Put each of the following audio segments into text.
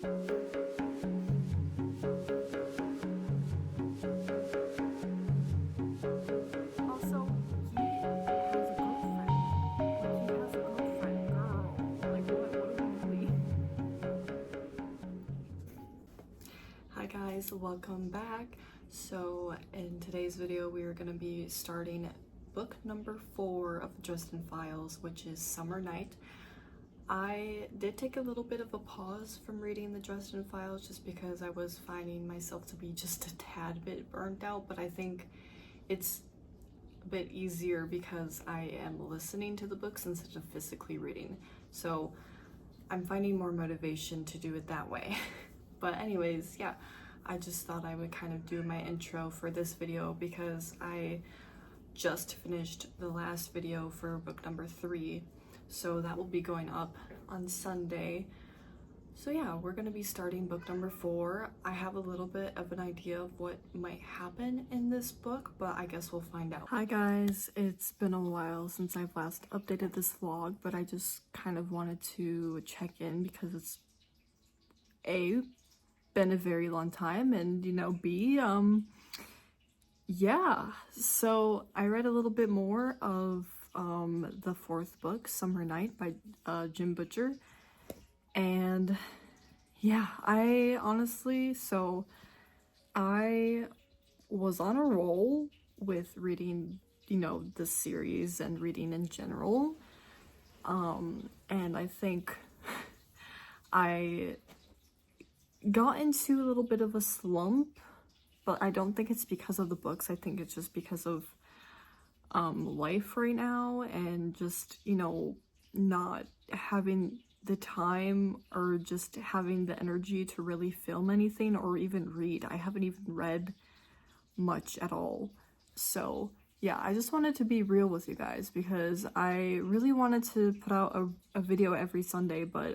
Also, he has a girlfriend. Like, he has a girlfriend, girl. Like, what are we really? Hi guys, welcome back. So in today's video, we are going to be starting book number 4 of the Dresden Files, which is Summer Night. I did take a little bit of a pause from reading the Dresden Files just because I was finding myself to be just a tad bit burnt out, but I think it's a bit easier because I am listening to the books instead of physically reading. So I'm finding more motivation to do it that way. But anyways, yeah, I just thought I would kind of do my intro for this video because I just finished the last video for book number 3. So that will be going up on Sunday. So yeah, we're gonna be starting book number 4. I have a little bit of an idea of what might happen in this book, but I guess we'll find out. Hi guys, it's been a while since I've last updated this vlog, but I just kind of wanted to check in because it's been a very long time, and B, yeah, so I read a little bit more of the 4th book, Summer Night by Jim Butcher, and yeah, I was on a roll with reading, the series and reading in general, and I think I got into a little bit of a slump, but I don't think it's because of the books. I think it's just because of life right now and just, not having the time or just having the energy to really film anything or even read. I haven't even read much at all. So yeah, I just wanted to be real with you guys because I really wanted to put out a video every Sunday, but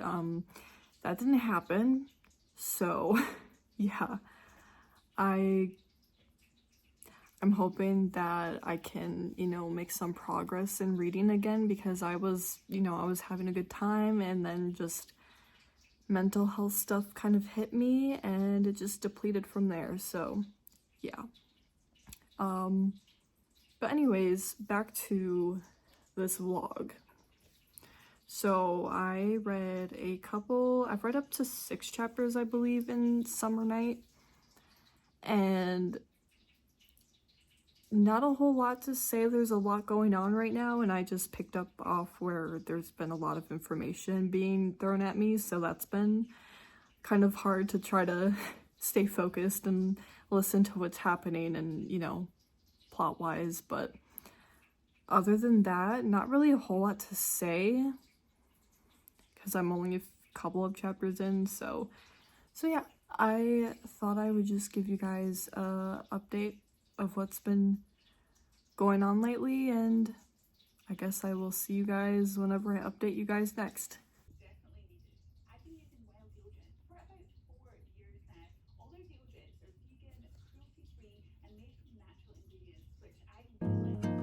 that didn't happen. So yeah, I'm hoping that I can, make some progress in reading again because I was having a good time, and then just mental health stuff kind of hit me and it just depleted from there. So yeah. But anyways, back to this vlog. So I've read up to 6 chapters, I believe, in Summer Night, and not a whole lot to say. There's a lot going on right now, and I just picked up off where there's been a lot of information being thrown at me, so that's been kind of hard to try to stay focused and listen to what's happening and, plot-wise, but other than that, not really a whole lot to say because I'm only a couple of chapters in, so yeah, I thought I would just give you guys a update of what's been going on lately, and I guess I will see you guys whenever I update you guys next. I've been using wild deodorant for about 4 years now. All their deodorants are vegan, cruelty-free, and made from natural ingredients, which I really like.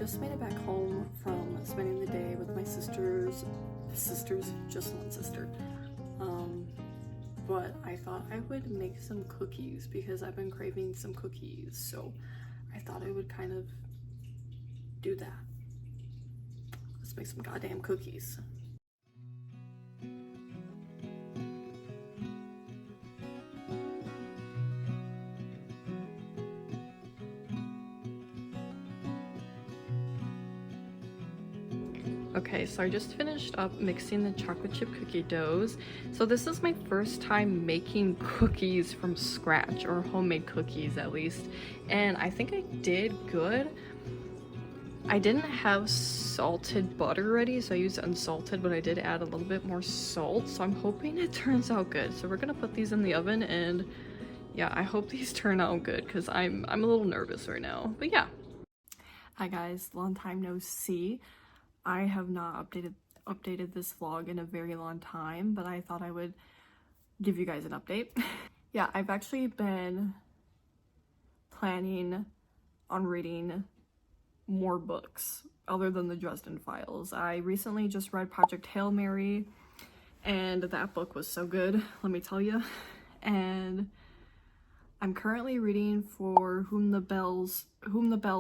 just made it back home from spending the day with my sisters, just one sister. But I thought I would make some cookies because I've been craving some cookies, so I thought I would kind of do that. Let's make some goddamn cookies. Okay, so I just finished up mixing the chocolate chip cookie doughs. So this is my first time making cookies from scratch, or homemade cookies at least, and I think I did good. I didn't have salted butter ready, so I used unsalted, but I did add a little bit more salt, so I'm hoping it turns out good. So we're gonna put these in the oven, and yeah, I hope these turn out good because I'm a little nervous right now. But yeah. Hi guys, long time no see. I have not updated this vlog in a very long time, but I thought I would give you guys an update. Yeah, I've actually been planning on reading more books other than the Dresden Files. I recently just read Project Hail Mary, and that book was so good, let me tell you. And I'm currently reading for Whom the Bell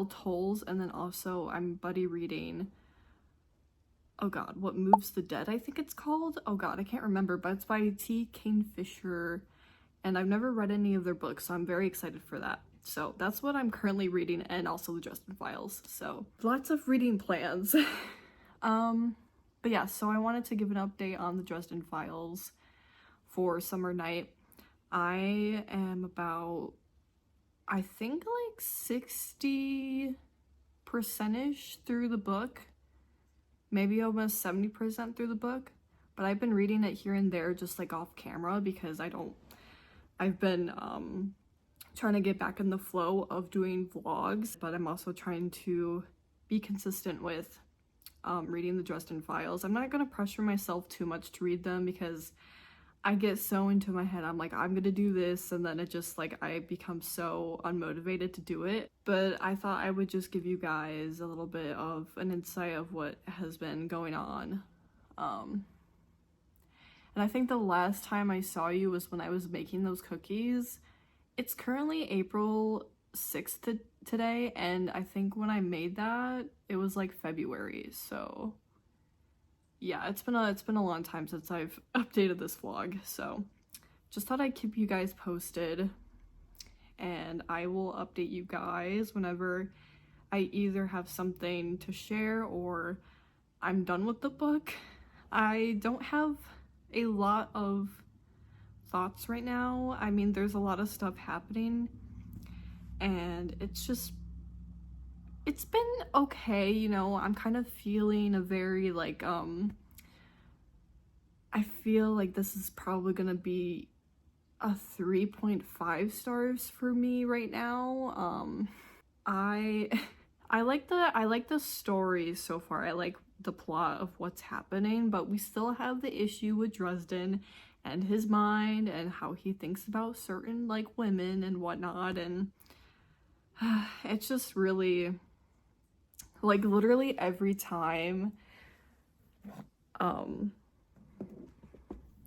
Tolls, and then also I'm buddy reading, oh god, What Moves the Dead, I think it's called. Oh god, I can't remember, but it's by T. Kingfisher, and I've never read any of their books, so I'm very excited for that. So that's what I'm currently reading, and also the Dresden Files. So lots of reading plans. But yeah, so I wanted to give an update on the Dresden Files for Summer Night. I am about, I think like 60%ish through the book. Maybe almost 70% through the book, but I've been reading it here and there just like off camera because I've been trying to get back in the flow of doing vlogs, but I'm also trying to be consistent with reading the Dresden Files. I'm not gonna pressure myself too much to read them because I get so into my head. I'm like, I'm gonna do this, and then it just like I become so unmotivated to do it. But I thought I would just give you guys a little bit of an insight of what has been going on. And I think the last time I saw you was when I was making those cookies. It's currently April 6th today, and I think when I made that, it was like February, so yeah, it's been a long time since I've updated this vlog, so just thought I'd keep you guys posted, and I will update you guys whenever I either have something to share or I'm done with the book. I don't have a lot of thoughts right now. I mean, there's a lot of stuff happening, and it's been okay, you know. I'm kind of feeling a very like I feel like this is probably gonna be a 3.5 stars for me right now. I like the story so far. I like the plot of what's happening, but we still have the issue with Dresden and his mind and how he thinks about certain like women and whatnot, and it's just really like literally every time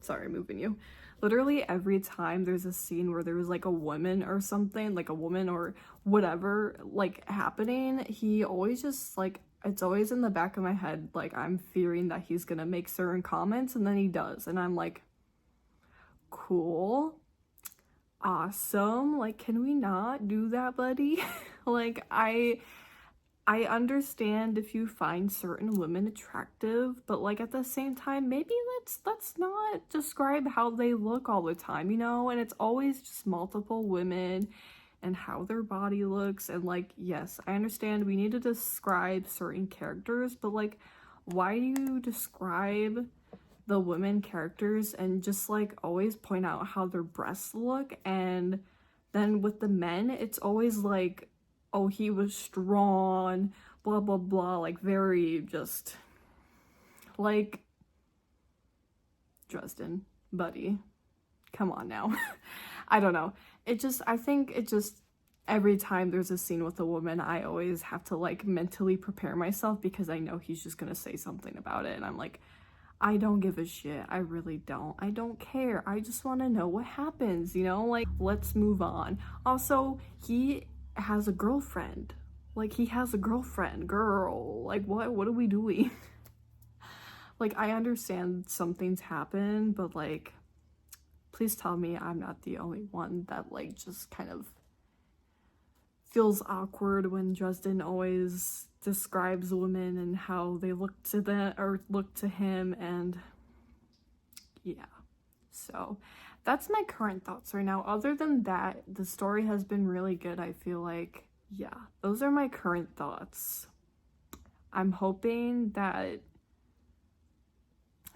sorry, moving you. Literally every time there's a scene where there was like a woman or something, like a woman or whatever like happening, he always just like, it's always in the back of my head, like I'm fearing that he's gonna make certain comments, and then he does, and I'm like, cool, awesome, like can we not do that, buddy? Like I understand if you find certain women attractive, but like at the same time, maybe let's not describe how they look all the time, you know? And it's always just multiple women and how their body looks, and like, yes, I understand we need to describe certain characters, but like, why do you describe the women characters and just like always point out how their breasts look, and then with the men, it's always like, oh, he was strong, blah, blah, blah, like very just, like, Dresden, buddy, come on now. I don't know. I think it just, every time there's a scene with a woman, I always have to like mentally prepare myself because I know he's just gonna say something about it, and I'm like, I don't give a shit. I really don't. I don't care. I just want to know what happens, you know? Like, let's move on. Also, he has a girlfriend. Like, he has a girlfriend. Girl. Like, what are we doing? Like, I understand some things happen, but like, please tell me I'm not the only one that like just kind of feels awkward when Dresden always describes women and how they look to them or look to him, and yeah. So that's my current thoughts right now. Other than that, the story has been really good, I feel like. Yeah, those are my current thoughts. I'm hoping that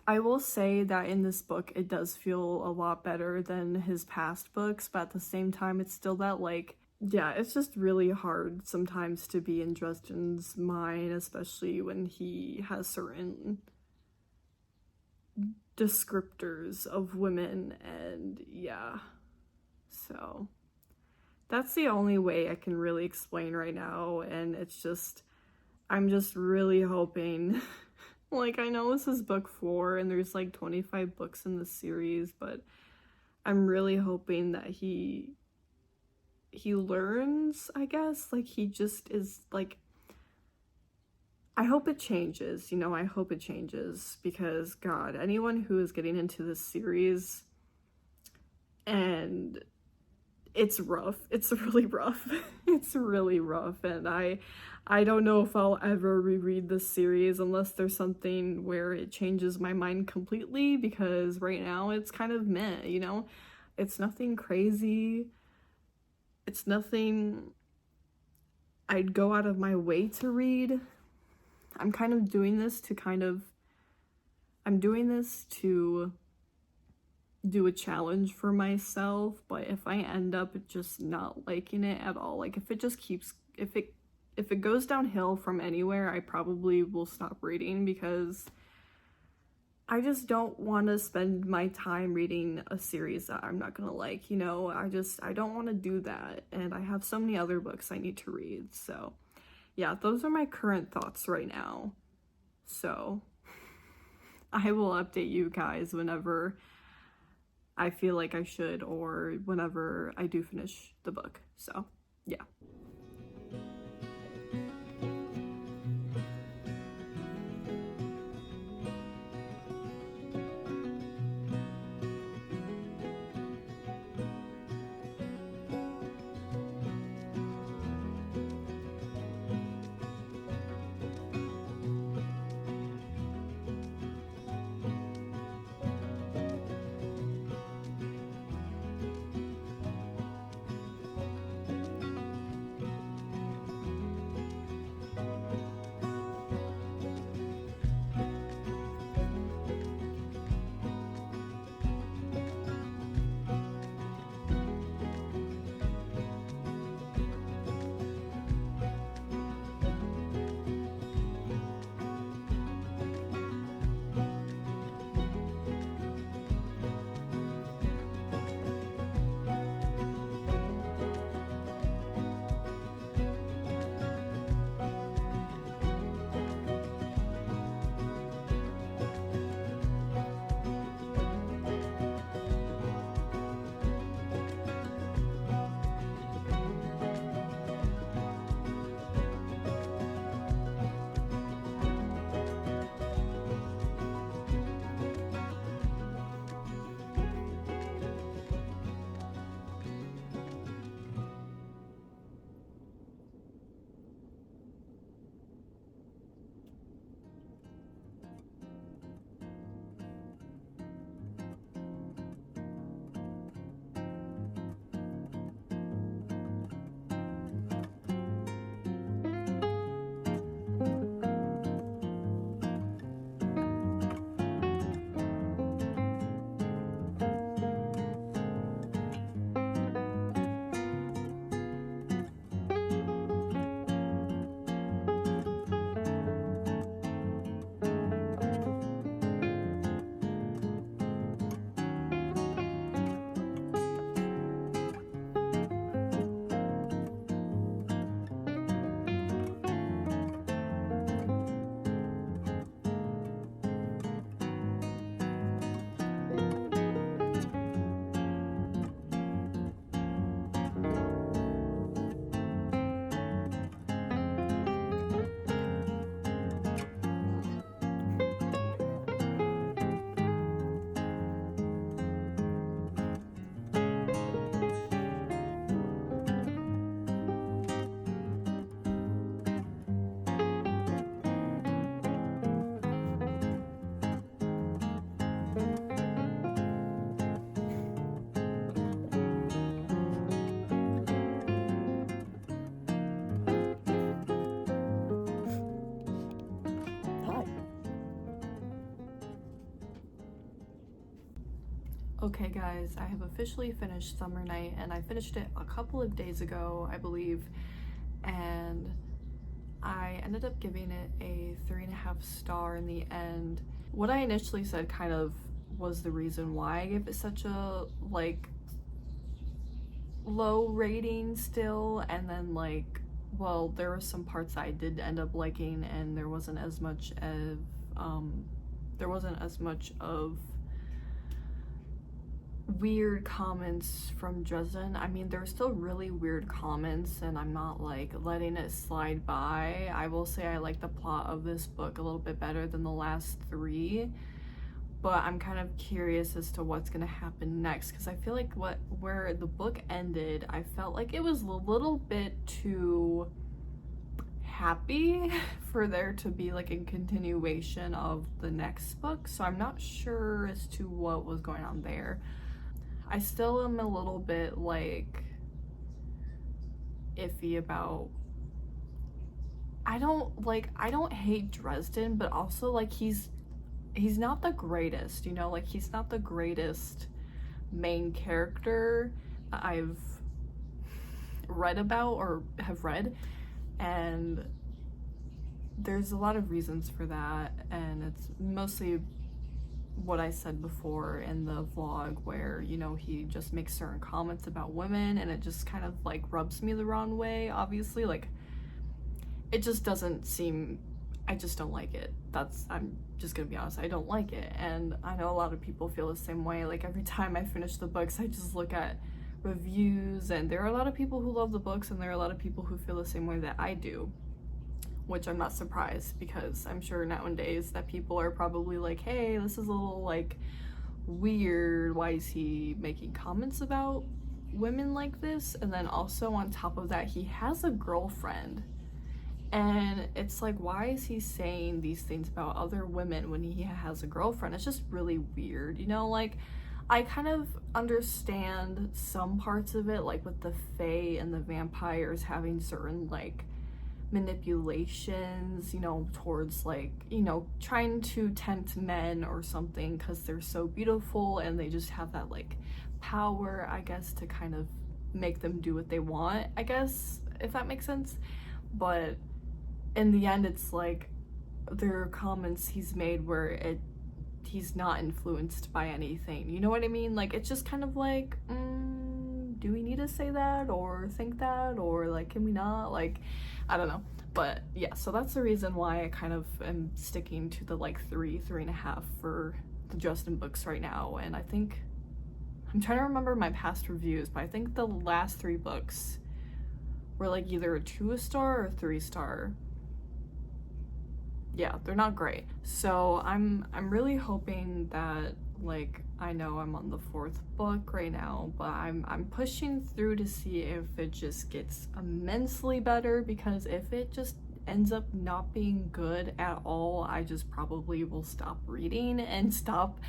I will say that in this book it does feel a lot better than his past books, but at the same time it's still that like, yeah, it's just really hard sometimes to be in Dresden's mind, especially when he has certain descriptors of women, and yeah. So that's the only way I can really explain right now, and it's just, I'm just really hoping like, I know this is book 4 and there's like 25 books in the series, but I'm really hoping that he learns, I guess. Like, he just is like, I hope it changes, you know, I hope it changes, because God, anyone who is getting into this series, and it's rough, it's really rough, it's really rough, and I don't know if I'll ever reread this series unless there's something where it changes my mind completely, because right now it's kind of meh, you know? It's nothing crazy, it's nothing I'd go out of my way to read. I'm kind of doing this to I'm doing this to do a challenge for myself, but if I end up just not liking it at all, like if it just keeps, if it goes downhill from anywhere, I probably will stop reading, because I just don't want to spend my time reading a series that I'm not gonna like, you know? I don't want to do that, and I have so many other books I need to read. So yeah, those are my current thoughts right now. So I will update you guys whenever I feel like I should, or whenever I do finish the book. So yeah. Okay guys, I have officially finished Summer Night, and I finished it a couple of days ago, I believe, and I ended up giving it a 3.5 star in the end. What I initially said kind of was the reason why I gave it such a like low rating still, and then like, well, there were some parts I did end up liking, and there wasn't as much of weird comments from Dresden. I mean, there were still really weird comments, and I'm not like letting it slide by. I will say I like the plot of this book a little bit better than the last 3, but I'm kind of curious as to what's gonna happen next, because I feel like where the book ended, I felt like it was a little bit too happy for there to be like a continuation of the next book, so I'm not sure as to what was going on there. I still am a little bit like iffy about, I don't hate Dresden, but also like he's not the greatest, you know, like he's not the greatest main character that I've read about or have read, and there's a lot of reasons for that, and it's mostly what I said before in the vlog, where, you know, he just makes certain comments about women and it just kind of like rubs me the wrong way. Obviously, like, it just doesn't seem, I just don't like it. I'm just gonna be honest, I don't like it, and I know a lot of people feel the same way. Like, every time I finish the books, I just look at reviews, and there are a lot of people who love the books, and there are a lot of people who feel the same way that I do, which I'm not surprised, because I'm sure nowadays that people are probably like, hey, this is a little like weird, why is he making comments about women like this? And then also on top of that, he has a girlfriend, and it's like, why is he saying these things about other women when he has a girlfriend? It's just really weird, you know? Like, I kind of understand some parts of it, like with the Fae and the vampires having certain like manipulations, you know, towards like, you know, trying to tempt men or something because they're so beautiful and they just have that like power, I guess, to kind of make them do what they want, I guess, if that makes sense. But in the end, it's like there are comments he's made where he's not influenced by anything, you know what I mean? Like, it's just kind of like, do we need to say that or think that, or like, can we not? Like, I don't know. But yeah, so that's the reason why I kind of am sticking to the like 3.5 for the Dresden books right now. And I think, I'm trying to remember my past reviews, but I think the last 3 books were like either a 2-star or 3-star. Yeah, they're not great. So I'm really hoping that, like, I know I'm on the 4th book right now, but I'm pushing through to see if it just gets immensely better, because if it just ends up not being good at all, I just probably will stop reading and stop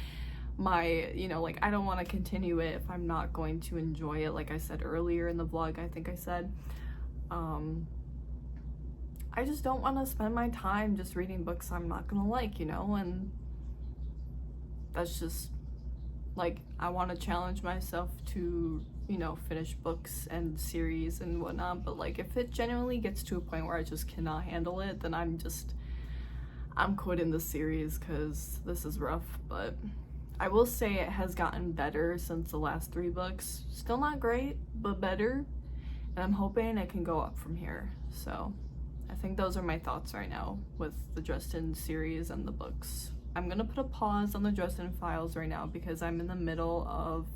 my, you know, like, I don't want to continue it if I'm not going to enjoy it. Like I said earlier in the vlog, I think I said, I just don't want to spend my time just reading books I'm not gonna like, you know, and that's just, like, I want to challenge myself to, you know, finish books and series and whatnot, but like, if it genuinely gets to a point where I just cannot handle it, then I'm quitting the series, because this is rough. But I will say it has gotten better since the last 3 books. Still not great, but better, and I'm hoping it can go up from here. So I think those are my thoughts right now with the Dresden series and the books. I'm gonna put a pause on the Dresden Files right now because I'm in the middle of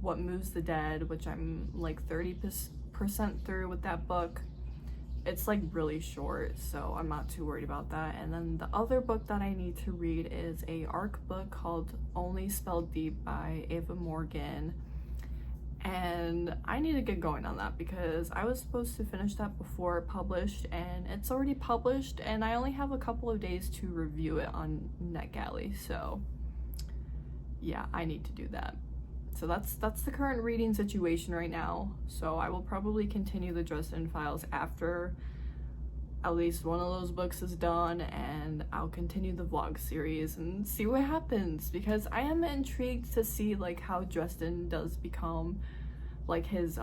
What Moves the Dead, which I'm like 30% through with that book. It's like really short, so I'm not too worried about that. And then the other book that I need to read is a ARC book called Only Spelled Deep by Ava Morgan. And I need to get going on that because I was supposed to finish that before it published, and it's already published, and I only have a couple of days to review it on NetGalley. So yeah, I need to do that. So that's the current reading situation right now. So I will probably continue the Dresden Files after at least one of those books is done, and I'll continue the vlog series and see what happens, because I am intrigued to see like how Dresden does become, like his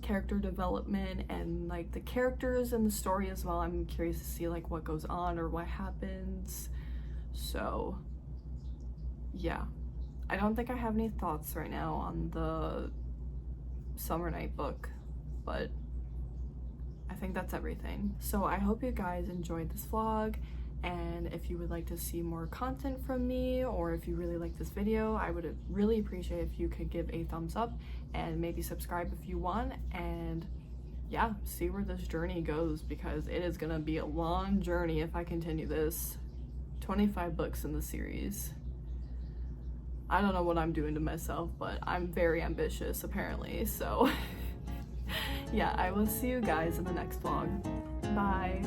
character development and like the characters and the story as well. I'm curious to see like what goes on or what happens. So yeah, I don't think I have any thoughts right now on the Summer Night book, but I think that's everything. So I hope you guys enjoyed this vlog, and if you would like to see more content from me, or if you really like this video, I would really appreciate if you could give a thumbs up and maybe subscribe if you want. And yeah, see where this journey goes, because it is gonna be a long journey if I continue this. 25 books in the series. I don't know what I'm doing to myself, but I'm very ambitious apparently, so yeah, I will see you guys in the next vlog. Bye.